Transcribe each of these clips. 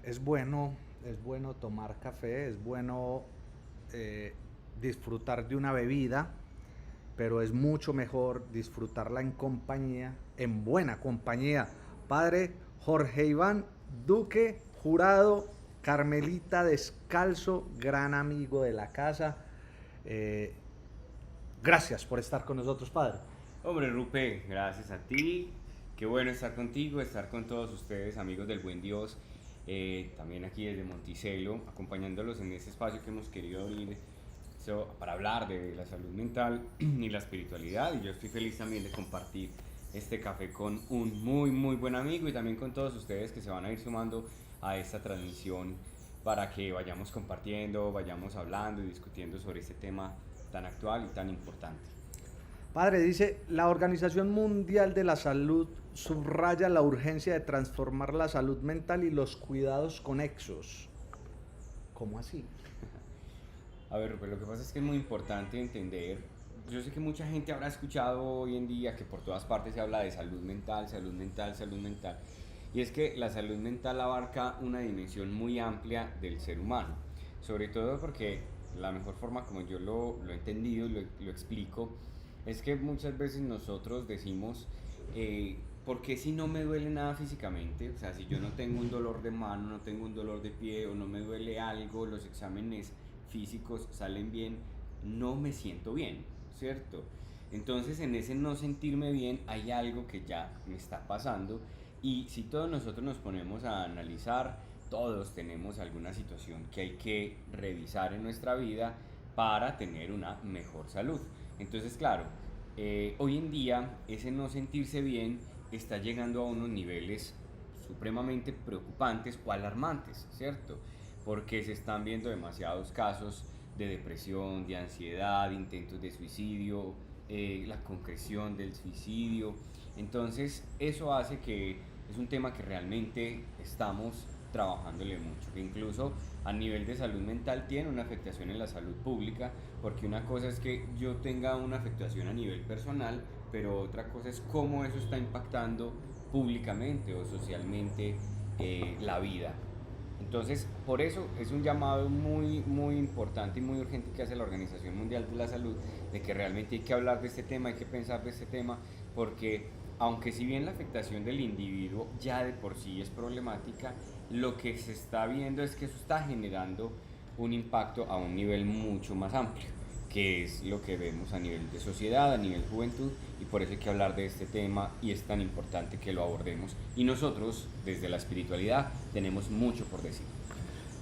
Es bueno tomar café, es bueno eh, disfrutar de una bebida, pero es mucho mejor disfrutarla en compañía, en buena compañía. Padre Jorge Iván Duque Jurado, Carmelita Descalzo, gran amigo de la casa. Eh, Gracias por estar con nosotros, Padre. Hombre, Rupe, gracias a ti. Qué bueno estar contigo, estar con todos ustedes, amigos del buen Dios. También aquí desde Monticello, acompañándolos en este espacio que hemos querido abrir para hablar de la salud mental y la espiritualidad. Y yo estoy feliz también de compartir este café con un muy buen amigo y también con todos ustedes que se van a ir sumando a esta transmisión para que vayamos compartiendo, vayamos hablando y discutiendo sobre este tema tan actual y tan importante. Padre, dice, la Organización Mundial de la Salud subraya la urgencia de transformar la salud mental y los cuidados conexos. ¿Cómo así? A ver, pues lo que pasa es que es muy importante entender, yo sé que mucha gente habrá escuchado hoy en día que por todas partes se habla de salud mental, salud mental, salud mental, y es que la salud mental abarca una dimensión muy amplia del ser humano, sobre todo porque la mejor forma como yo lo he entendido y lo explico, es que muchas veces nosotros decimos, ¿por qué si no me duele nada físicamente? O sea, si yo no tengo un dolor de mano, no tengo un dolor de pie o no me duele algo, los exámenes físicos salen bien, no me siento bien, ¿cierto? Entonces en ese no sentirme bien hay algo que ya me está pasando y si todos nosotros nos ponemos a analizar, todos tenemos alguna situación que hay que revisar en nuestra vida para tener una mejor salud. Entonces, claro, hoy en día ese no sentirse bien está llegando a unos niveles supremamente preocupantes o alarmantes, ¿cierto? Porque se están viendo demasiados casos de depresión, de ansiedad, intentos de suicidio, la concreción del suicidio. Entonces, eso hace que es un tema que realmente estamos trabajándole mucho, que incluso a nivel de salud mental tiene una afectación en la salud pública, porque una cosa es que yo tenga una afectación a nivel personal, pero otra cosa es cómo eso está impactando públicamente o socialmente la vida. Entonces, por eso es un llamado muy importante y muy urgente que hace la Organización Mundial de la Salud, de que realmente hay que hablar de este tema, hay que pensar de este tema, porque aunque si bien la afectación del individuo ya de por sí es problemática, lo que se está viendo es que eso está generando un impacto a un nivel mucho más amplio, que es lo que vemos a nivel de sociedad, a nivel juventud, y por eso hay que hablar de este tema y es tan importante que lo abordemos. Y nosotros, desde la espiritualidad, tenemos mucho por decir.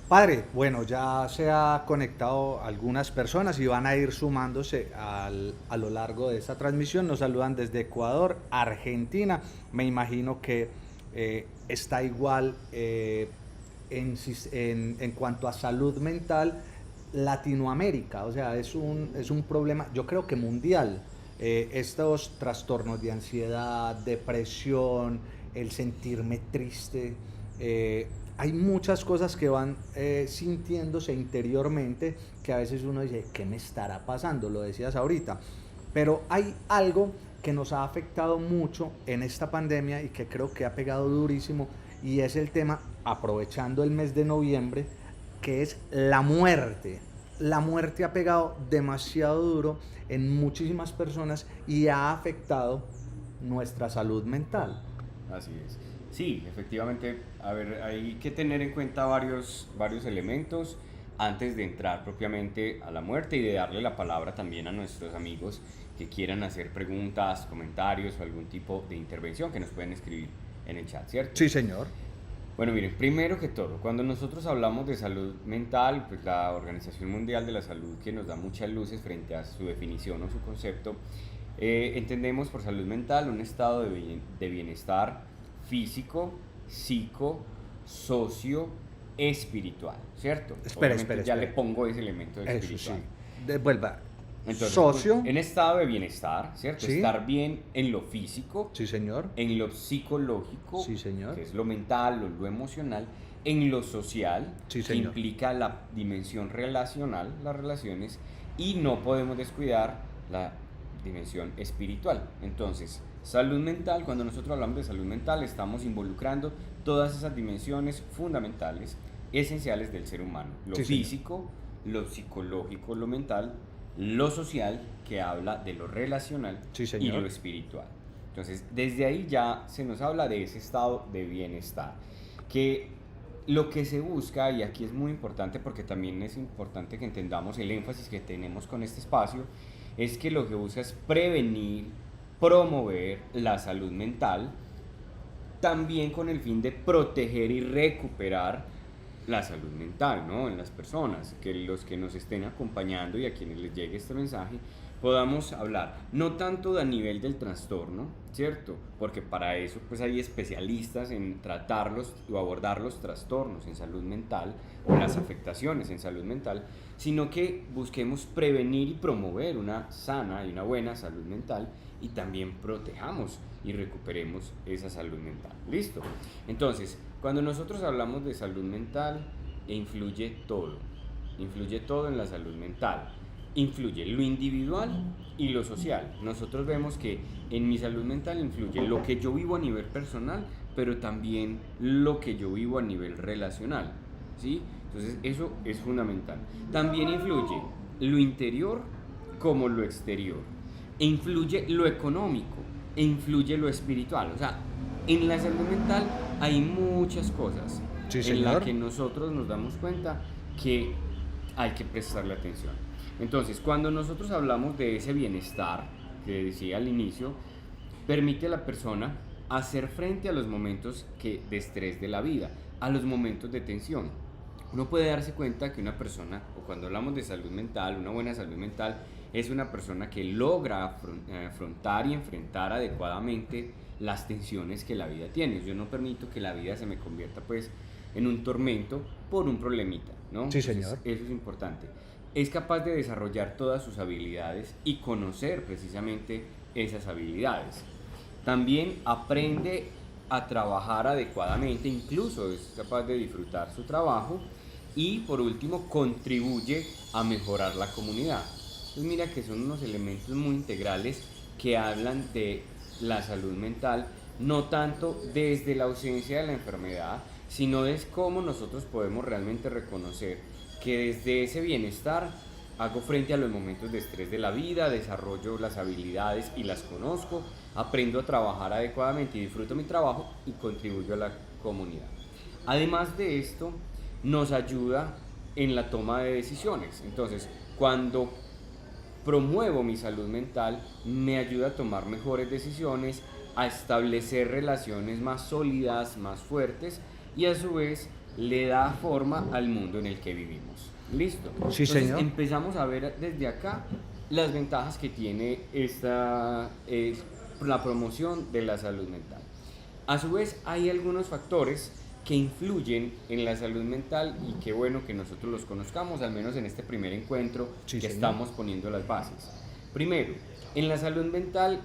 Padre, bueno, ya se ha conectado algunas personas y van a ir sumándose a lo largo de esta transmisión. Nos saludan desde Ecuador, Argentina. Me imagino que está igual en cuanto a salud mental Latinoamérica. O sea, es un problema, yo creo que mundial. Estos trastornos de ansiedad, depresión, el sentirme triste. Hay muchas cosas que van sintiéndose interiormente que a veces uno dice, ¿qué me estará pasando? Lo decías ahorita. Pero hay algo que nos ha afectado mucho en esta pandemia y que creo que ha pegado durísimo y es el tema, aprovechando el mes de noviembre, que es la muerte. La muerte ha pegado demasiado duro en muchísimas personas y ha afectado nuestra salud mental. Así es. Sí, efectivamente, a ver, hay que tener en cuenta varios elementos antes de entrar propiamente a la muerte y de darle la palabra también a nuestros amigos que quieran hacer preguntas, comentarios o algún tipo de intervención que nos pueden escribir en el chat, ¿cierto? Sí, señor. Bueno, miren, primero que todo, cuando nosotros hablamos de salud mental, pues la Organización Mundial de la Salud, que nos da muchas luces frente a su definición o su concepto, entendemos por salud mental un estado de bienestar físico, psico, socio, espiritual, ¿cierto? Espera, Obviamente espera, ya le espera. pongo ese elemento de Eso sí. espiritual. Devuelva. Entonces, Socio. en estado de bienestar, ¿cierto? Sí. Estar bien en lo físico, Sí, señor. en lo psicológico, Sí, señor. que es lo mental o lo emocional, en lo social, Sí, que señor. implica la dimensión relacional, las relaciones, y no podemos descuidar la dimensión espiritual. Entonces, salud mental, cuando nosotros hablamos de salud mental, estamos involucrando todas esas dimensiones fundamentales, esenciales del ser humano. Lo Sí, señor. físico, lo psicológico, lo mental, lo social, que habla de lo relacional, Sí, y señor. lo espiritual. Entonces, desde ahí ya se nos habla de ese estado de bienestar, que lo que se busca, y aquí es muy importante porque también es importante que entendamos el énfasis que tenemos con este espacio, es que lo que busca es prevenir, promover la salud mental, también con el fin de proteger y recuperar la salud mental, ¿no? En las personas, que los que nos estén acompañando y a quienes les llegue este mensaje podamos hablar, no tanto a nivel del trastorno, ¿cierto? Porque para eso pues hay especialistas en tratarlos o abordar los trastornos en salud mental o las afectaciones en salud mental, sino que busquemos prevenir y promover una sana y una buena salud mental, y también protejamos y recuperemos esa salud mental. ¿Listo? Entonces, cuando nosotros hablamos de salud mental, influye todo en la salud mental. Influye lo individual y lo social. Nosotros vemos que en mi salud mental influye lo que yo vivo a nivel personal, pero también lo que yo vivo a nivel relacional, ¿sí? Entonces eso es fundamental. También influye lo interior como lo exterior. E influye lo económico, e influye lo espiritual. O sea, en la salud mental hay muchas cosas Sí, en las señor. que nosotros nos damos cuenta que hay que prestarle atención. Entonces, cuando nosotros hablamos de ese bienestar que decía al inicio, permite a la persona hacer frente a los momentos de estrés de la vida, a los momentos de tensión. Uno puede darse cuenta que una persona, o cuando hablamos de salud mental, una buena salud mental, es una persona que logra afrontar y enfrentar adecuadamente las tensiones que la vida tiene. Yo no permito que la vida se me convierta pues en un tormento por un problemita, ¿no? Sí, Entonces, señor. eso es importante. Es capaz de desarrollar todas sus habilidades y conocer precisamente esas habilidades. También aprende a trabajar adecuadamente, incluso es capaz de disfrutar su trabajo, y por último contribuye a mejorar la comunidad. Entonces mira que son unos elementos muy integrales que hablan de la salud mental, no tanto desde la ausencia de la enfermedad, sino de cómo nosotros podemos realmente reconocer que desde ese bienestar hago frente a los momentos de estrés de la vida, desarrollo las habilidades y las conozco, aprendo a trabajar adecuadamente y disfruto mi trabajo y contribuyo a la comunidad. Además de esto, nos ayuda en la toma de decisiones. Entonces, cuando promuevo mi salud mental, me ayuda a tomar mejores decisiones, a establecer relaciones más sólidas, más fuertes, y a su vez le da forma al mundo en el que vivimos. ¿Listo? Sí, Entonces señor. empezamos a ver desde acá las ventajas que tiene la promoción de la salud mental. A su vez hay algunos factores que influyen en la salud mental, y qué bueno que nosotros los conozcamos, al menos en este primer encuentro Sí, que señor. estamos poniendo las bases. Primero, en la salud mental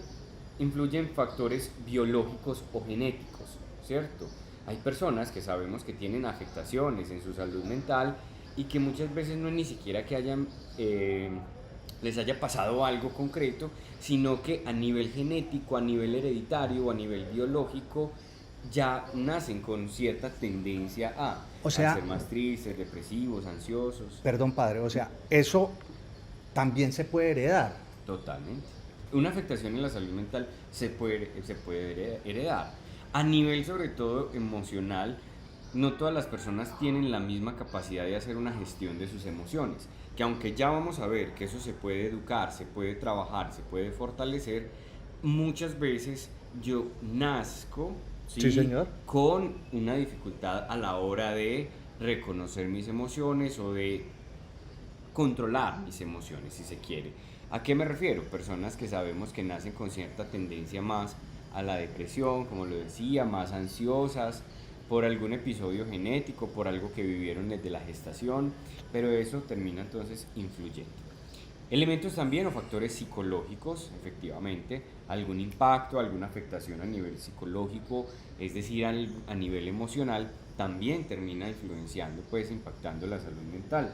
influyen factores biológicos o genéticos, ¿cierto? Hay personas que sabemos que tienen afectaciones en su salud mental y que muchas veces no es ni siquiera que les haya pasado algo concreto, sino que a nivel genético, a nivel hereditario o a nivel biológico ya nacen con cierta tendencia O sea, a ser más tristes, depresivos, ansiosos. perdón, padre, o sea, eso también se puede heredar. Totalmente. Una afectación en la salud mental se puede heredar. A nivel sobre todo emocional, no todas las personas tienen la misma capacidad de hacer una gestión de sus emociones, que aunque ya vamos a ver que eso se puede educar, se puede trabajar, se puede fortalecer, muchas veces yo nazco, ¿sí?, Sí, señor. con una dificultad a la hora de reconocer mis emociones o de controlar mis emociones, si se quiere. ¿A qué me refiero? Personas que sabemos que nacen con cierta tendencia más a la depresión, como lo decía, más ansiosas, por algún episodio genético, por algo que vivieron desde la gestación, pero eso termina entonces influyendo. Elementos también o factores psicológicos, efectivamente, algún impacto, alguna afectación a nivel psicológico, es decir, a nivel emocional, también termina influenciando, pues impactando la salud mental.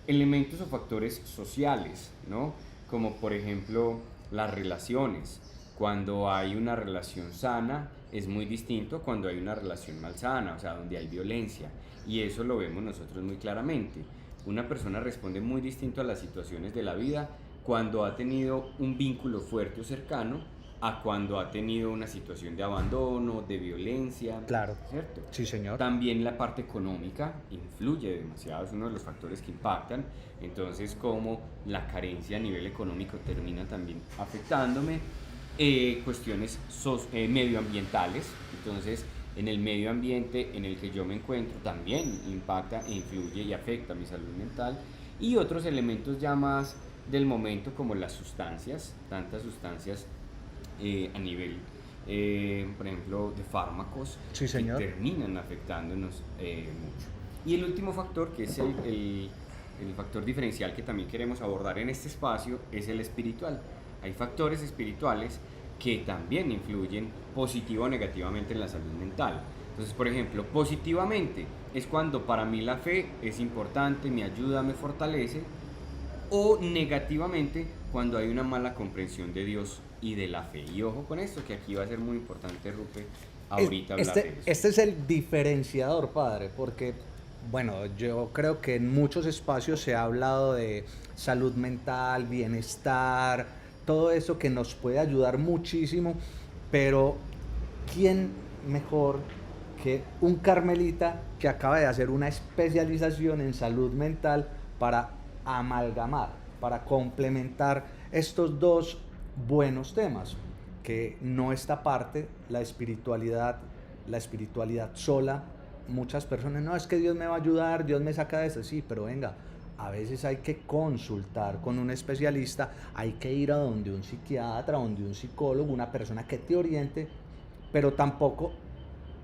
Elementos o factores sociales, ¿no? Como por ejemplo las relaciones, Cuando hay una relación sana es muy distinto a cuando hay una relación malsana, o sea, donde hay violencia. Y eso lo vemos nosotros muy claramente. Una persona responde muy distinto a las situaciones de la vida cuando ha tenido un vínculo fuerte o cercano a cuando ha tenido una situación de abandono, de violencia, Claro, ¿cierto? sí, señor. También la parte económica influye demasiado, es uno de los factores que impactan. Entonces, como la carencia a nivel económico termina también afectándome. Cuestiones medioambientales, entonces en el medio ambiente en el que yo me encuentro también impacta e influye y afecta mi salud mental, y otros elementos ya más del momento como las sustancias, tantas sustancias a nivel, por ejemplo, de fármacos, Sí, que señor. terminan afectándonos mucho. Y el último factor, que es el factor diferencial que también queremos abordar en este espacio, es el espiritual. Hay factores espirituales que también influyen positivo o negativamente en la salud mental. Entonces, por ejemplo, positivamente es cuando para mí la fe es importante, me ayuda, me fortalece, o negativamente cuando hay una mala comprensión de Dios y de la fe. Y ojo con esto, que aquí va a ser muy importante, Rupe, ahorita hablar de eso. Este es el diferenciador, padre, porque, bueno, yo creo que en muchos espacios se ha hablado de salud mental, bienestar, todo eso que nos puede ayudar muchísimo, pero ¿quién mejor que un carmelita que acaba de hacer una especialización en salud mental para amalgamar, para complementar estos dos buenos temas? Que no está parte, la espiritualidad sola. Muchas personas, no, es que Dios me va a ayudar, Dios me saca de eso, sí, pero venga, a veces hay que consultar con un especialista, hay que ir a donde un psiquiatra, donde un psicólogo, una persona que te oriente, pero tampoco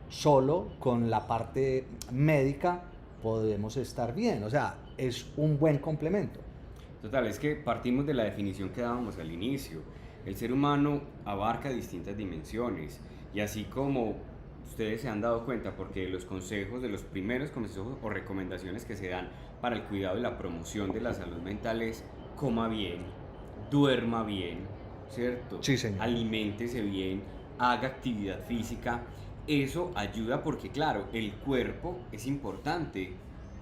solo con la parte médica podemos estar bien, o sea, es un buen complemento. Total, es que partimos de la definición que dábamos al inicio. El ser humano abarca distintas dimensiones, y así como ustedes se han dado cuenta, porque los consejos, de los primeros consejos o recomendaciones que se dan para el cuidado y la promoción de la salud mental es: coma bien, duerma bien, ¿cierto? Sí, señor. Aliméntese bien, haga actividad física. Eso ayuda porque, claro, el cuerpo es importante,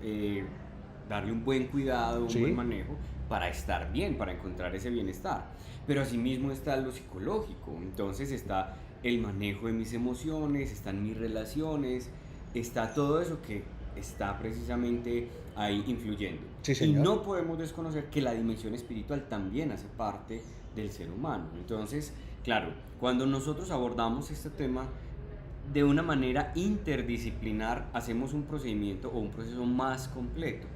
eh, darle un buen cuidado, un buen Sí, manejo para estar bien, para encontrar ese bienestar. Pero asimismo está lo psicológico, entonces está el manejo de mis emociones, están mis relaciones, está todo eso que está precisamente ahí influyendo. sí, Y señor. no podemos desconocer que la dimensión espiritual también hace parte del ser humano. Entonces, claro, cuando nosotros abordamos este tema de una manera interdisciplinar, hacemos un procedimiento o un proceso más completo,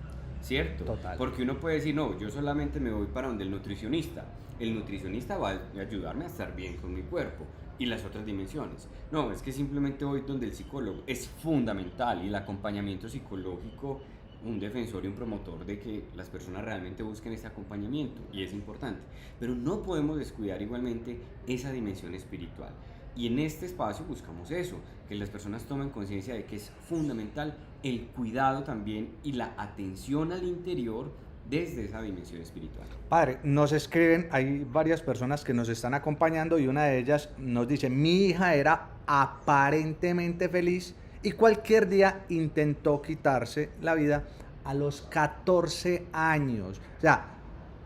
¿cierto? Total. Porque uno puede decir, no, yo solamente me voy para donde el nutricionista. El nutricionista va a ayudarme a estar bien con mi cuerpo y las otras dimensiones. No, es que simplemente voy donde el psicólogo. Es fundamental, y el acompañamiento psicológico, un defensor y un promotor de que las personas realmente busquen este acompañamiento, y es importante. Pero no podemos descuidar igualmente esa dimensión espiritual. Y en este espacio buscamos eso, que las personas tomen conciencia de que es fundamental el cuidado también y la atención al interior desde esa dimensión espiritual. Padre, nos escriben, hay varias personas que nos están acompañando y una de ellas nos dice, mi hija era aparentemente feliz y cualquier día intentó quitarse la vida a los 14 años. O sea,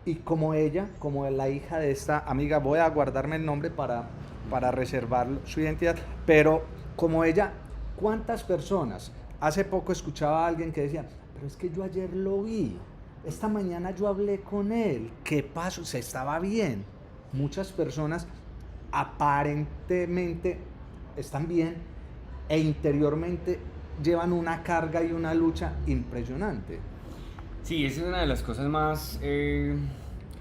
y como ella, como la hija de esta amiga, voy a guardarme el nombre para reservar su identidad, pero como ella, ¿cuántas personas? Hace poco escuchaba a alguien que decía, pero es que yo ayer lo vi, esta mañana yo hablé con él, ¿qué pasó? Se estaba bien. Muchas personas aparentemente están bien e interiormente llevan una carga y una lucha impresionante. Sí, esa es una de las cosas más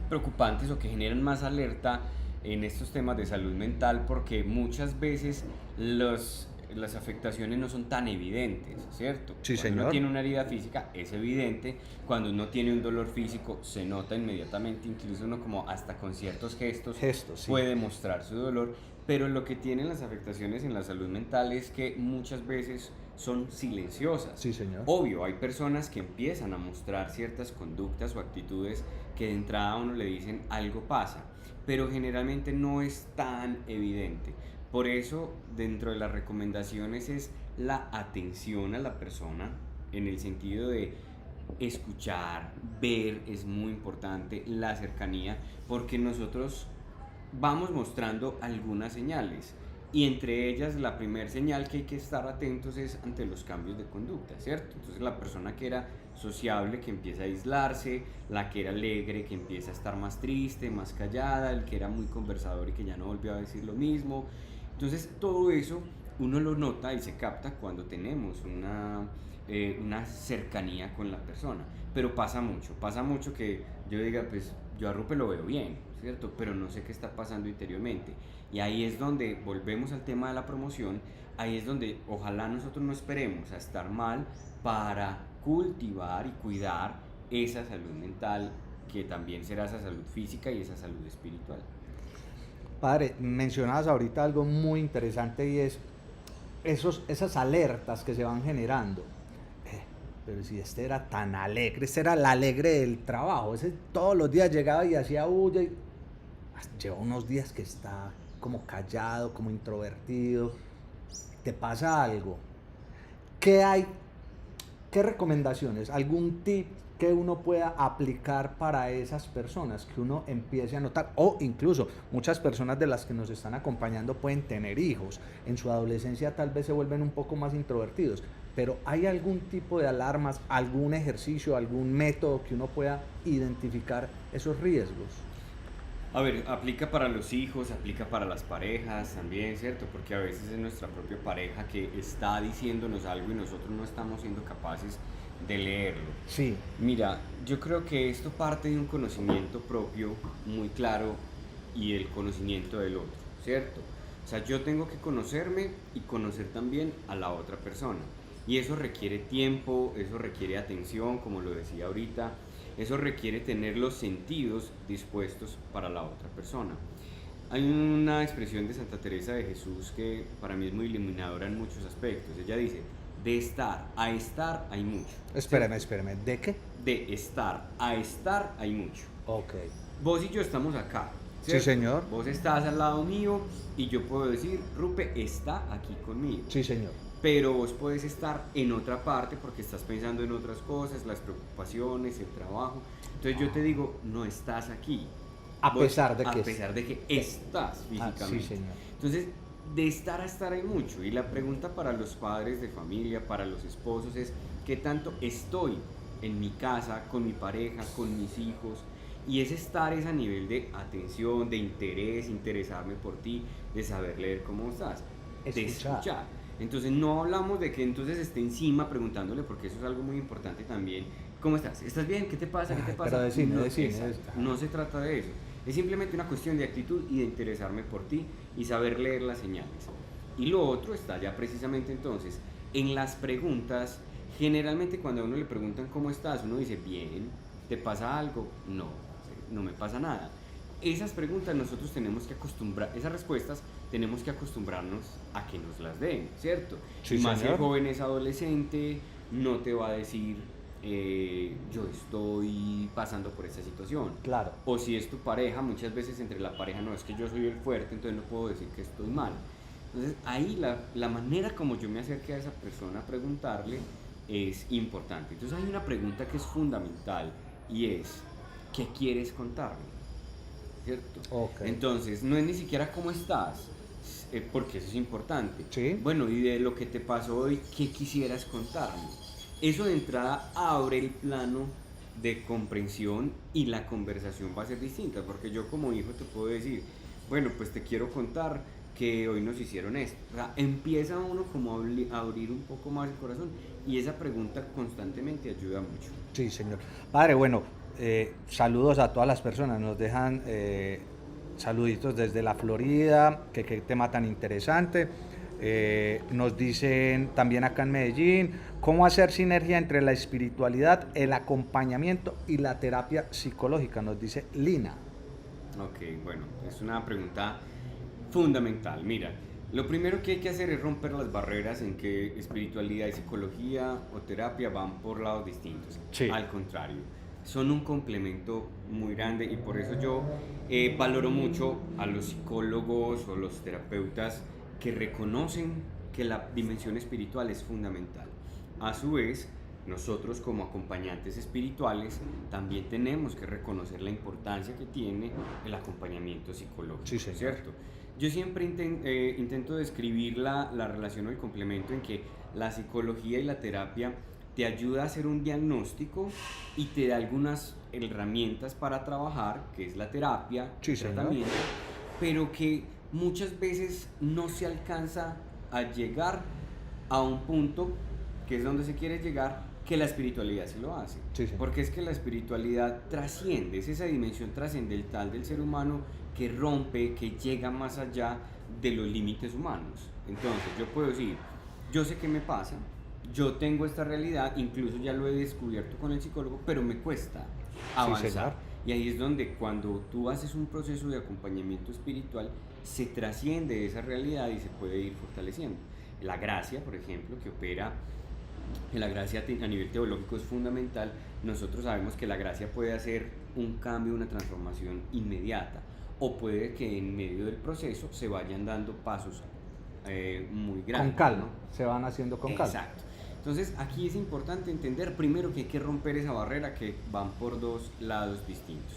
preocupantes, o que generan más alerta en estos temas de salud mental, porque muchas veces las afectaciones no son tan evidentes, ¿cierto? Sí, Cuando uno señor. tiene una herida física es evidente, cuando uno tiene un dolor físico se nota inmediatamente, incluso uno como hasta con ciertos gestos Sí. puede mostrar su dolor. Pero lo que tienen las afectaciones en la salud mental es que muchas veces son silenciosas. Sí, señor. Obvio, hay personas que empiezan a mostrar ciertas conductas o actitudes que de entrada a uno le dicen algo pasa, pero generalmente no es tan evidente. Por eso, dentro de las recomendaciones es la atención a la persona, en el sentido de escuchar, ver, es muy importante, la cercanía, porque nosotros vamos mostrando algunas señales. Y entre ellas, la primera señal que hay que estar atentos es ante los cambios de conducta, ¿cierto? Entonces, la persona que era sociable, que empieza a aislarse, la que era alegre, que empieza a estar más triste, más callada, el que era muy conversador y que ya no volvió a decir lo mismo. Entonces, todo eso uno lo nota y se capta cuando tenemos una cercanía con la persona. Pero pasa mucho que yo diga, pues yo a Rupe lo veo bien, ¿cierto? Pero no sé qué está pasando interiormente. Y ahí es donde volvemos al tema de la promoción, ahí es donde ojalá nosotros no esperemos a estar mal para cultivar y cuidar esa salud mental, que también será esa salud física y esa salud espiritual. Padre, mencionabas ahorita algo muy interesante y es esas alertas que se van generando. Pero si este era tan alegre, este era el alegre del trabajo, ese todos los días llegaba y hacía bulla y lleva unos días que está como callado, como introvertido, te pasa algo. ¿Qué hay? ¿Qué recomendaciones? ¿Algún tip que uno pueda aplicar para esas personas que uno empiece a notar? O incluso muchas personas de las que nos están acompañando pueden tener hijos, en su adolescencia tal vez se vuelven un poco más introvertidos, pero ¿hay algún tipo de alarmas, algún ejercicio, algún método que uno pueda identificar esos riesgos? A ver, aplica para los hijos, aplica para las parejas también, ¿cierto? Porque a veces es nuestra propia pareja que está diciéndonos algo y nosotros no estamos siendo capaces de leerlo. Sí. Mira, yo creo que esto parte de un conocimiento propio muy claro y el conocimiento del otro, ¿cierto? O sea, yo tengo que conocerme y conocer también a la otra persona. Y eso requiere tiempo, eso requiere atención, como lo decía ahorita. Eso requiere tener los sentidos dispuestos para la otra persona. Hay una expresión de Santa Teresa de Jesús que para mí es muy iluminadora en muchos aspectos. Ella dice, de estar a estar hay mucho. Espérame, ¿de qué? De estar a estar hay mucho. Ok. Vos y yo estamos acá, Sí, señor. Vos estás al lado mío y yo puedo decir, Rupe está aquí conmigo. Sí, señor. Pero vos podés estar en otra parte porque estás pensando en otras cosas, las preocupaciones, el trabajo. Entonces yo te digo, no estás aquí. A pesar de que estás físicamente. Sí, señor. Entonces, de estar a estar hay mucho. Y la pregunta para los padres de familia, para los esposos es, ¿qué tanto estoy en mi casa, con mi pareja, con mis hijos? Y ese estar es a nivel de atención, de interés, interesarme por ti, de saber leer cómo estás, de escuchar. Entonces no hablamos de que entonces esté encima preguntándole, porque eso es algo muy importante también. ¿Cómo estás? ¿Estás bien? ¿Qué te pasa? ¿Qué te pasa? Pero decime. No se trata de eso. Es simplemente una cuestión de actitud y de interesarme por ti y saber leer las señales. Y lo otro está ya precisamente entonces en las preguntas. Generalmente cuando a uno le preguntan ¿cómo estás? Uno dice bien. ¿Te pasa algo? No me pasa nada. Esas preguntas nosotros tenemos que acostumbrar, esas respuestas tenemos que acostumbrarnos a que nos las den, ¿cierto? Sí, y más si señor. el joven es adolescente, no te va a decir yo estoy pasando por esta situación. Claro. O si es tu pareja, muchas veces entre la pareja no es que yo soy el fuerte, entonces no puedo decir que estoy mal. Entonces ahí la manera como yo me acerque a esa persona a preguntarle es importante. Entonces hay una pregunta que es fundamental y es, ¿qué quieres contarme? ¿Cierto? Okay. Entonces, no es ni siquiera cómo estás, porque eso es importante. Sí. Bueno, y de lo que te pasó hoy, ¿qué quisieras contarme? Eso de entrada abre el plano de comprensión y la conversación va a ser distinta, porque yo como hijo te puedo decir, bueno, pues te quiero contar que hoy nos hicieron esto. O sea, empieza uno como a abrir un poco más el corazón y esa pregunta constantemente ayuda mucho. Sí, señor. Padre, bueno, saludos a todas las personas, nos dejan saluditos desde la Florida, que qué tema tan interesante. Nos dicen también acá en Medellín, ¿cómo hacer sinergia entre la espiritualidad, el acompañamiento y la terapia psicológica? Nos dice Lina. Ok, bueno, es una pregunta fundamental. Mira, Lo primero que hay que hacer es romper las barreras en que espiritualidad y psicología o terapia van por lados distintos. Sí. Al contrario, son un complemento muy grande y por eso yo valoro mucho a los psicólogos o los terapeutas que reconocen que la dimensión espiritual es fundamental. A su vez, nosotros como acompañantes espirituales también tenemos que reconocer la importancia que tiene el acompañamiento psicológico, Sí, señor. ¿cierto? Yo siempre intento describir la relación o el complemento en que la psicología y la terapia te ayuda a hacer un diagnóstico y te da algunas herramientas para trabajar, que es la terapia, Sí, el señor. tratamiento, pero que muchas veces no se alcanza a llegar a un punto que es donde se quiere llegar, que la espiritualidad sí lo hace. Sí, señor. Porque es que la espiritualidad trasciende, es esa dimensión trascendental del ser humano que rompe, que llega más allá de los límites humanos. Entonces yo puedo decir, yo sé qué me pasa, yo tengo esta realidad, incluso ya lo he descubierto con el psicólogo, pero me cuesta avanzar. señor. Y ahí es donde cuando tú haces un proceso de acompañamiento espiritual, se trasciende esa realidad y se puede ir fortaleciendo. La gracia, por ejemplo, que opera, que la gracia a nivel teológico es fundamental. Nosotros sabemos que la gracia puede hacer un cambio, una transformación inmediata, o puede que en medio del proceso se vayan dando pasos muy grandes. Con calma, ¿no? se van haciendo con calma. Exacto. Entonces aquí es importante entender primero que hay que romper esa barrera, que van por dos lados distintos.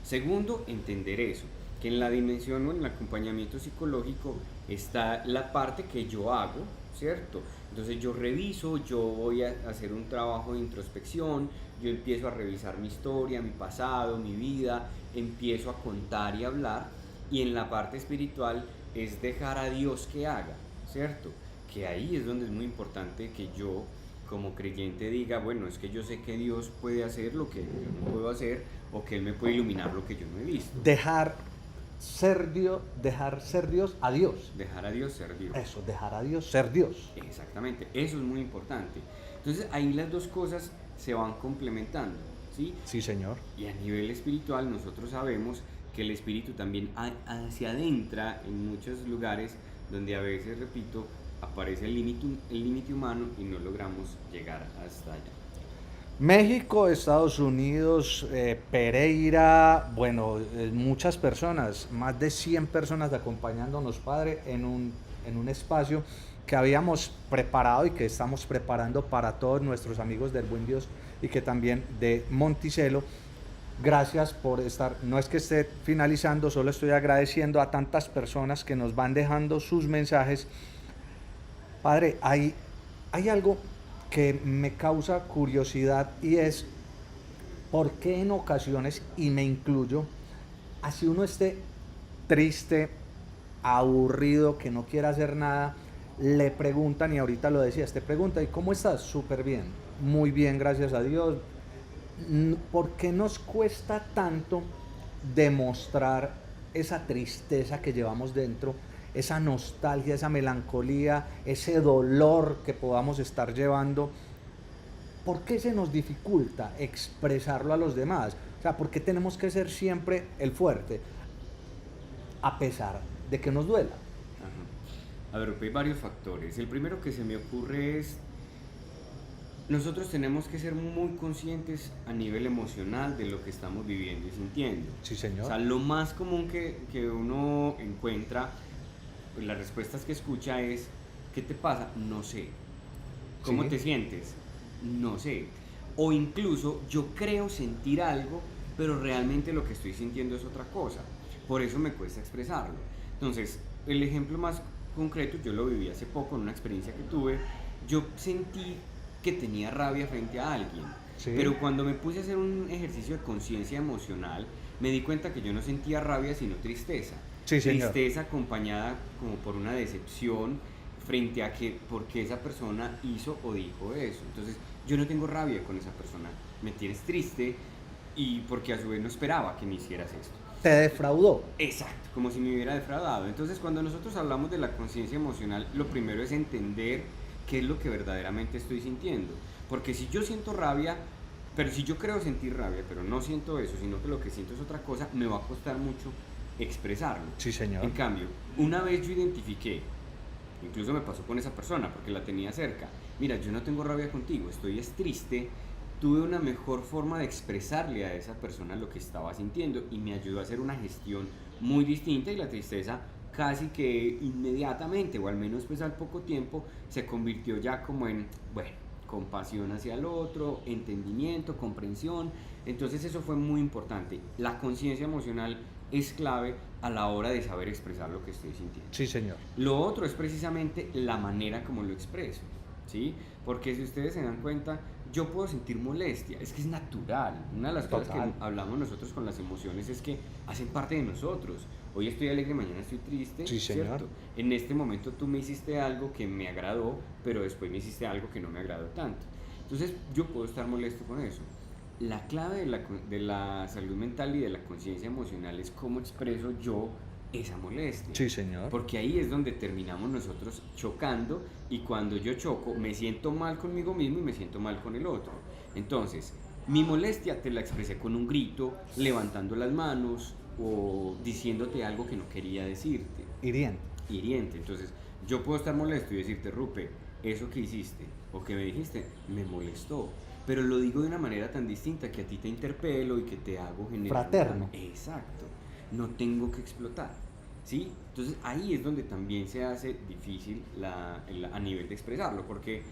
Segundo, entender eso, que en la dimensión o en el acompañamiento psicológico está la parte que yo hago, ¿cierto? Entonces yo reviso, yo voy a hacer un trabajo de introspección, yo empiezo a revisar mi historia, mi pasado, mi vida, empiezo a contar y hablar, y en la parte espiritual es dejar a Dios que haga, ¿cierto? Que ahí es donde es muy importante que yo como creyente diga, bueno, es que yo sé que Dios puede hacer lo que yo no puedo hacer, o que Él me puede iluminar lo que yo no he visto. Dejar ser Dios a Dios. Dejar a Dios ser Dios. Eso, dejar a Dios ser Dios. Exactamente, eso es muy importante. Entonces ahí las dos cosas se van complementando, ¿sí? Sí, señor. Y a nivel espiritual nosotros sabemos que el espíritu también se adentra en muchos lugares donde a veces, repito, aparece el límite humano y no logramos llegar hasta allá. México, Estados Unidos, Pereira, bueno, muchas personas, más de 100 personas acompañándonos, Padre, en un espacio que habíamos preparado y que estamos preparando para todos nuestros amigos del Buen Dios y que también de Monticello. Gracias por estar, no es que esté finalizando, solo estoy agradeciendo a tantas personas que nos van dejando sus mensajes. Padre, hay algo que me causa curiosidad y es por qué en ocasiones, y me incluyo, así uno esté triste, aburrido, que no quiera hacer nada, le preguntan, y ahorita lo decías, te pregunta, ¿y cómo estás? Súper bien, muy bien, gracias a Dios. ¿Por qué nos cuesta tanto demostrar esa tristeza que llevamos dentro, esa nostalgia, esa melancolía, ese dolor que podamos estar llevando? ¿Por qué se nos dificulta expresarlo a los demás? O sea, ¿por qué tenemos que ser siempre el fuerte, a pesar de que nos duela? Ajá. A ver, hay varios factores. El primero que se me ocurre es, nosotros tenemos que ser muy conscientes a nivel emocional de lo que estamos viviendo y sintiendo. Sí, señor. O sea, lo más común que uno encuentra, pues, las respuestas que escucha es, ¿qué te pasa? No sé. ¿Cómo Sí. te sientes? No sé. O incluso, yo creo sentir algo, pero realmente lo que estoy sintiendo es otra cosa. Por eso me cuesta expresarlo. Entonces, el ejemplo más concreto, yo lo viví hace poco en una experiencia que tuve. Yo sentí que tenía rabia frente a alguien, Sí. pero cuando me puse a hacer un ejercicio de conciencia emocional, me di cuenta que yo no sentía rabia sino tristeza. Sí, señor. Tristeza acompañada como por una decepción frente a que por qué esa persona hizo o dijo eso. Entonces yo no tengo rabia con esa persona, me tienes triste y porque a su vez no esperaba que me hicieras esto. Te defraudó. Exacto, como si me hubiera defraudado. Entonces cuando nosotros hablamos de la conciencia emocional, lo primero es entender qué es lo que verdaderamente estoy sintiendo. Porque si yo siento rabia, pero si yo creo sentir rabia, pero no siento eso, sino que lo que siento es otra cosa, me va a costar mucho expresarlo. Sí, señor. En cambio, una vez yo identifiqué Incluso me pasó con esa persona porque la tenía cerca. Mira, yo no tengo rabia contigo, estoy es triste. Tuve una mejor forma de expresarle a esa persona lo que estaba sintiendo y me ayudó a hacer una gestión muy distinta, y la tristeza casi que inmediatamente, o al menos pues al poco tiempo, se convirtió ya como en, bueno, compasión hacia el otro, entendimiento, comprensión. Entonces eso fue muy importante. La conciencia emocional es clave a la hora de saber expresar lo que estoy sintiendo. Sí, señor. Lo otro es precisamente la manera como lo expreso, ¿sí? Porque si ustedes se dan cuenta, yo puedo sentir molestia, es que es natural. Una de las cosas que hablamos nosotros con las emociones es que hacen parte de nosotros. Hoy estoy alegre, mañana estoy triste, Sí, señor. ¿cierto? En este momento tú me hiciste algo que me agradó, pero después me hiciste algo que no me agradó tanto. Entonces yo puedo estar molesto con eso. La clave de la salud mental y de la conciencia emocional es cómo expreso yo esa molestia. Sí, señor. Porque ahí es donde terminamos nosotros chocando, y cuando yo choco me siento mal conmigo mismo y me siento mal con el otro. Entonces, mi molestia te la expresé con un grito, levantando las manos o diciéndote algo que no quería decirte. Hiriente. Hiriente. Entonces, yo puedo estar molesto y decirte, Rupe, eso que hiciste o que me dijiste me molestó, pero lo digo de una manera tan distinta que a ti te interpelo y que te hago generar... Fraterno. Exacto. No tengo que explotar, ¿sí? Entonces ahí es donde también se hace difícil a nivel de expresarlo, porque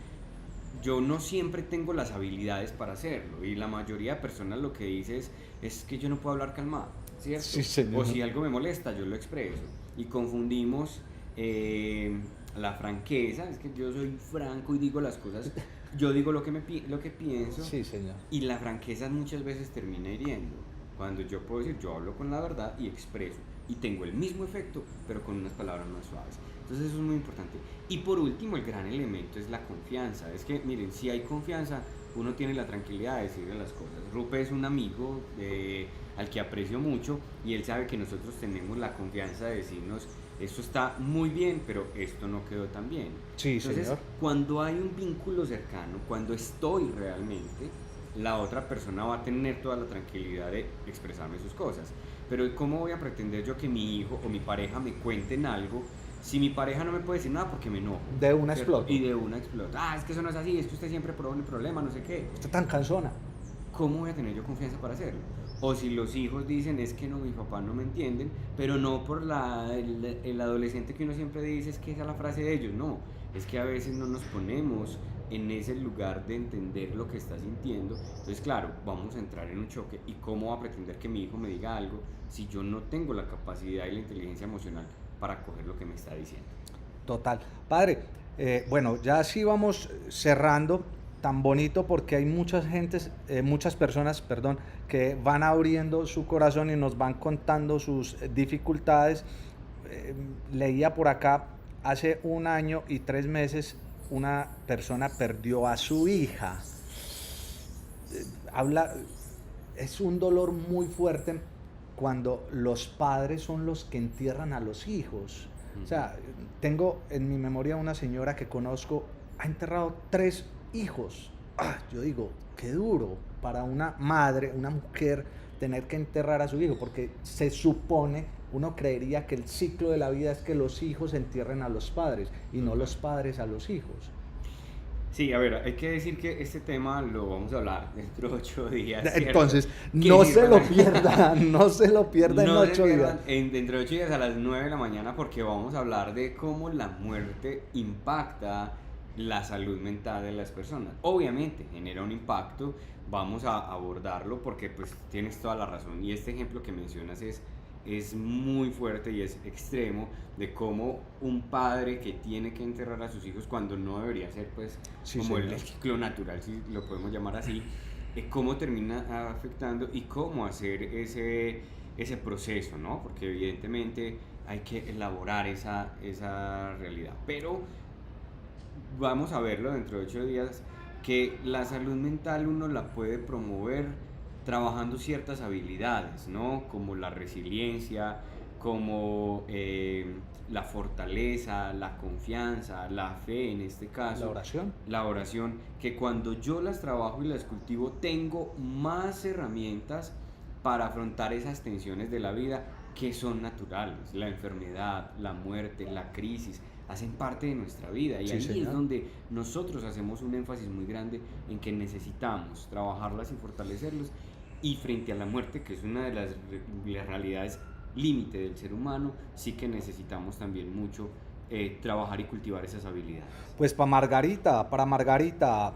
yo no siempre tengo las habilidades para hacerlo, y la mayoría de personas lo que dice es que yo no puedo hablar calmado, ¿cierto? Sí, señor. O si algo me molesta, yo lo expreso, y confundimos la franqueza, es que yo soy franco y digo las cosas, yo digo lo que pienso, Sí, señor. y la franqueza muchas veces termina hiriendo. Cuando yo puedo decir, yo hablo con la verdad y expreso, y tengo el mismo efecto, pero con unas palabras más suaves. Entonces eso es muy importante. Y por último, el gran elemento es la confianza. Es que, miren, si hay confianza, uno tiene la tranquilidad de decirle las cosas. Rupe es un amigo al que aprecio mucho, y él sabe que nosotros tenemos la confianza de decirnos, esto está muy bien, pero esto no quedó tan bien. Sí, entonces, señor. cuando hay un vínculo cercano, cuando estoy realmente, la otra persona va a tener toda la tranquilidad de expresarme sus cosas. Pero ¿cómo voy a pretender yo que mi hijo o mi pareja me cuenten algo si mi pareja no me puede decir nada porque me enojo? De una ¿cierto? explota. Y de una explota. Es que eso no es así, es que usted siempre pone problema, no sé qué. Está tan cansona. ¿Cómo voy a tener yo confianza para hacerlo? O si los hijos dicen, es que no, mis papás no me entienden, pero no por el adolescente que uno siempre dice, es que esa es la frase de ellos, no, es que a veces no nos ponemos en ese lugar de entender lo que está sintiendo. Entonces, claro, vamos a entrar en un choque. ¿Y cómo va a pretender que mi hijo me diga algo si yo no tengo la capacidad y la inteligencia emocional para coger lo que me está diciendo? Total. Padre, bueno, ya así vamos cerrando, tan bonito, porque hay muchas personas, perdón, que van abriendo su corazón y nos van contando sus dificultades. Leía por acá, hace 1 año y 3 meses, una persona perdió a su hija. Es un dolor muy fuerte cuando los padres son los que entierran a los hijos. O sea, tengo en mi memoria una señora que conozco, ha enterrado 3 hijos. Yo digo, qué duro para una madre, una mujer, tener que enterrar a su hijo, porque se supone, uno creería que el ciclo de la vida es que los hijos entierren a los padres y no los padres a los hijos. Sí, a ver, hay que decir que este tema lo vamos a hablar dentro de 8 días. ¿cierto? Entonces, no se lo pierda, no se lo pierda en 8 días. Dentro de 8 días a las 9 de la mañana, porque vamos a hablar de cómo la muerte impacta la salud mental de las personas. Obviamente genera un impacto, vamos a abordarlo porque pues tienes toda la razón, y este ejemplo que mencionas es muy fuerte y es extremo, de cómo un padre que tiene que enterrar a sus hijos cuando no debería ser pues Sí, como señor. el ciclo natural, si lo podemos llamar así, cómo termina afectando y cómo hacer ese proceso, ¿no? Porque evidentemente hay que elaborar esa realidad, pero vamos a verlo dentro de 8 días, que la salud mental uno la puede promover trabajando ciertas habilidades, ¿no? Como la resiliencia, como la fortaleza, la confianza, la fe en este caso. La oración. La oración, que cuando yo las trabajo y las cultivo, tengo más herramientas para afrontar esas tensiones de la vida que son naturales, la enfermedad, la muerte, la crisis. hacen parte de nuestra vida. Y Sí, ahí señor. es donde nosotros hacemos un énfasis muy grande en que necesitamos trabajarlas y fortalecerlos. Y frente a la muerte, que es una de las realidades límite del ser humano, sí que necesitamos también mucho trabajar y cultivar esas habilidades. Pues para Margarita,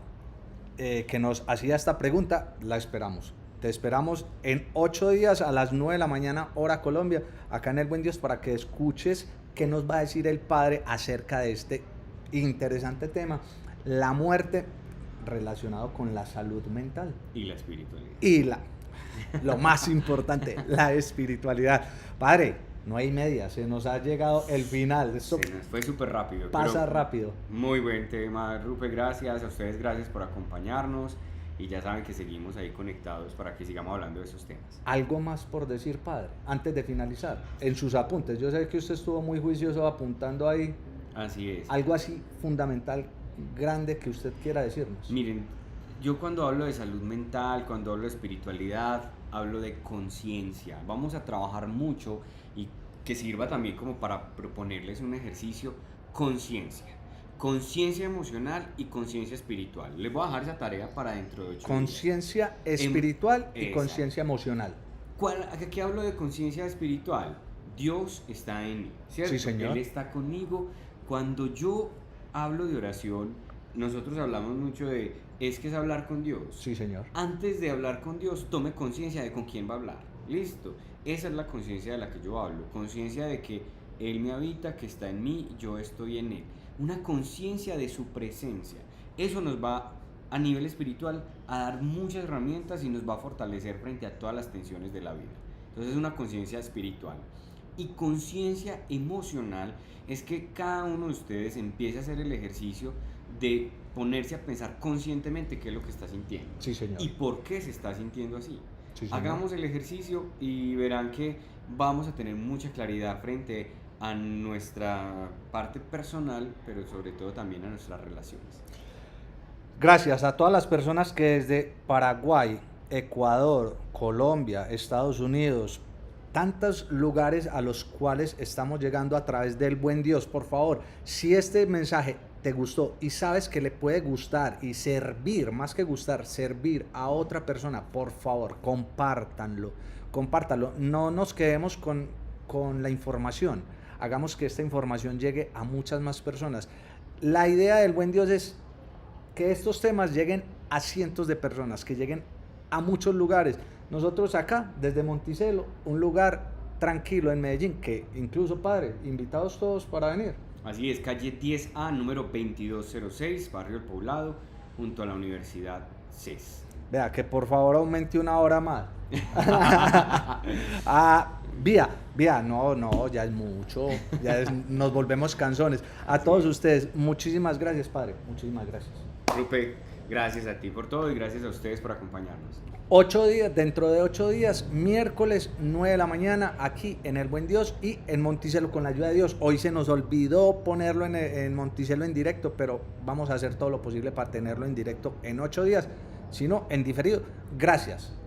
que nos hacía esta pregunta, la esperamos. Te esperamos en 8 días a las 9 de la mañana, hora Colombia, acá en El Buen Dios, para que escuches qué nos va a decir el Padre acerca de este interesante tema, la muerte relacionado con la salud mental. Y la espiritualidad. Y lo más importante, la espiritualidad. Padre, no hay media, se nos ha llegado el final. Esto Se nos fue súper rápido. pasa pero rápido. Muy buen tema, Rupe, gracias. A ustedes, gracias por acompañarnos. Y ya saben que seguimos ahí conectados para que sigamos hablando de esos temas. Algo más por decir, Padre, antes de finalizar, en sus apuntes. Yo sé que usted estuvo muy juicioso apuntando ahí Así es. algo así fundamental, grande que usted quiera decirnos. Miren, yo cuando hablo de salud mental, cuando hablo de espiritualidad, hablo de conciencia. Vamos a trabajar mucho y que sirva también como para proponerles un ejercicio, conciencia. Conciencia emocional y conciencia espiritual. Les voy a dejar esa tarea para dentro de 8 días. Conciencia espiritual y Exacto. conciencia emocional. ¿A qué hablo de conciencia espiritual? Dios está en mí, ¿cierto? Sí, señor. Él está conmigo. Cuando yo hablo de oración, nosotros hablamos mucho de, es que es hablar con Dios. Sí, señor. Antes de hablar con Dios, tome conciencia de con quién va a hablar. Listo. Esa es la conciencia de la que yo hablo. Conciencia de que Él me habita, que está en mí, yo estoy en Él. Una conciencia de su presencia. Eso nos va a nivel espiritual a dar muchas herramientas y nos va a fortalecer frente a todas las tensiones de la vida. Entonces es una conciencia espiritual. Y conciencia emocional es que cada uno de ustedes empiece a hacer el ejercicio de ponerse a pensar conscientemente qué es lo que está sintiendo. Sí, señor. Y por qué se está sintiendo así. Sí, señor. Hagamos el ejercicio y verán que vamos a tener mucha claridad frente a nuestra parte personal, pero sobre todo también a nuestras relaciones. Gracias a todas las personas que desde Paraguay, Ecuador, Colombia, Estados Unidos, tantos lugares a los cuales estamos llegando a través del Buen Dios. Por favor, si este mensaje te gustó y sabes que le puede gustar y servir, más que gustar, servir a otra persona, por favor, compártanlo. No nos quedemos con la información. Hagamos que esta información llegue a muchas más personas. La idea del Buen Dios es que estos temas lleguen a cientos de personas, que lleguen a muchos lugares. Nosotros acá, desde Monticello, un lugar tranquilo en Medellín, que incluso, Padre, invitados todos para venir. Así es, calle 10A, número 2206, Barrio El Poblado, junto a la Universidad CES. Vea, que por favor aumente una hora más. Vía, no, ya es mucho, nos volvemos canzones. A todos ustedes, muchísimas gracias, Padre, muchísimas gracias. Rupe, gracias a ti por todo y gracias a ustedes por acompañarnos. 8 días, dentro de 8 días, miércoles 9 de la mañana, aquí en El Buen Dios y en Monticello con la ayuda de Dios. Hoy se nos olvidó ponerlo en Monticello en directo, pero vamos a hacer todo lo posible para tenerlo en directo en 8 días, si no, en diferido. Gracias.